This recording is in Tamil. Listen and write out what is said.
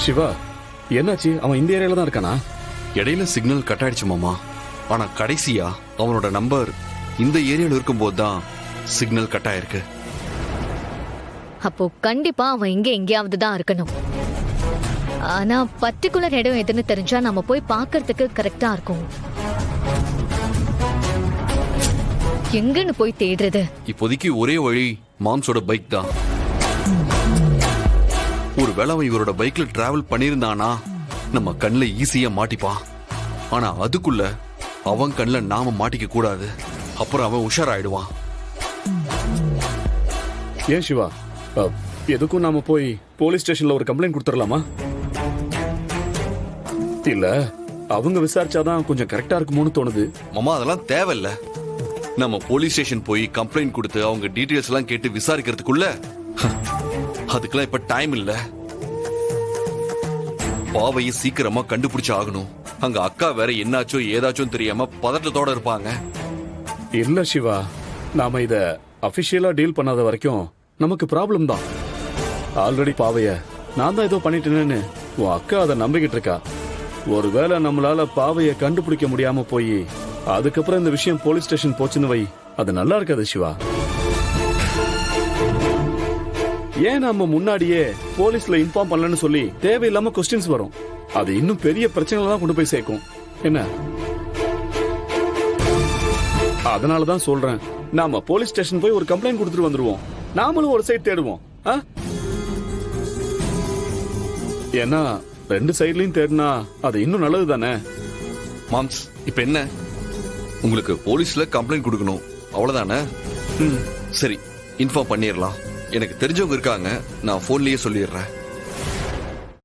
சிவா, என்னாச்சு? அவன் இந்த ஏரியால தான் இருக்கானா? இடையில சிக்னல் கட் ஆயிடுச்சு மாமா. ஆனா கடைசியா அவனோட நம்பர் இந்த ஏரியால இருக்கும்போது தான் சிக்னல் கட் ஆயிருக்கு. அப்போ கண்டிப்பா அவன் இங்க எங்கேயாவது தான் இருக்கணும். ஆனா பர்டிகுலர் இடம் எதுன்னு தெரிஞ்சா நம்ம போய் பார்க்கிறதுக்கு கரெக்டா இருக்கும். எங்கன்னு போய் தேடுறது? இப்போதைக்கு ஒரே வழி மாம்ஸோட பைக் தான். ஒருவேளை அவன் இவரோட பைக்ல டிராவல் பண்ணியிருந்தானா நம்ம கண்ணுல ஈஸியா மாட்டிப்பான். ஆனா அதுக்குள்ள அவன் கண்ணுல நாம மாட்டிக்க கூடாது. அப்புறம் அவன் உஷாராயிடுவான். ஏன் சிவா, எதுக்கும் நாம போய் போலீஸ் ஸ்டேஷன்ல ஒரு கம்ப்ளைண்ட் கொடுத்துடலாமா? இல்ல அவங்க விசாரிச்சாதான் கொஞ்சம் கரெக்டா இருக்குமோன்னு தோணுது. மாமா அதெல்லாம் தேவையில்ல. நம்ம போலீஸ் ஸ்டேஷன் போய் கம்ப்ளைண்ட் கொடுத்து அவங்க டீடைல்ஸ் எல்லாம் கேட்டு விசாரிக்கிறதுக்குள்ள அதுக்கெல்லாம் இப்ப டைம் இல்ல. பாவையை சீக்கிரமா கண்டுபிடிச்சு ஆகணும். அங்க அக்கா வேற என்னாச்சோ ஏதாச்சும் தெரியாம பதட்டத்தோட இருப்பாங்க. இல்ல சிவா, நாம இத அபிஷியலா டீல் பண்ணாத வரைக்கும் நமக்கு ப்ராப்ளம் தான். ஆல்ரெடி பாவைய நான் தான் ஏதோ பண்ணிட்டேன்னு உன் அக்கா அதை நம்பிக்கிட்டு இருக்கா. ஒருவேளை நம்மளால பாவைய கண்டுபிடிக்க முடியாம போய் அதுக்கப்புறம் இந்த விஷயம் போலீஸ் ஸ்டேஷன் போச்சுன்னு வை, அது நல்லா இருக்காது சிவா. ஏன் நாம முன்னாடியே போலீஸ்ல இன்ஃபார்ம் பண்ணலன்னு சொல்லி தேவையில்லாம கொஸ்டின்ஸ் வரும். அது இன்னும் பெரிய பிரச்சனைகளை தான் கொண்டு போய் சேர்க்கும். என்ன? அதனாலதான் சொல்றேன், நாம போலீஸ் ஸ்டேஷன் போய் ஒரு கம்ப்ளைண்ட் கொடுத்துட்டு வந்துருவோம். நாமளும் ஒரு சைடு தேடுவோம். ஏன்னா 2 சைட்லயும் தேடினா அது இன்னும் நல்லது தானே. மாம்ஸ் இப்ப என்ன, உங்களுக்கு போலீஸ்ல கம்ப்ளைண்ட் கொடுக்கணும் அவ்வளவுதானே? சரி, இன்ஃபார்ம் பண்ணிடலாம். எனக்கு தெரிஞ்சவங்க இருக்காங்க, நான் போன்லயே சொல்லிடுறேன்.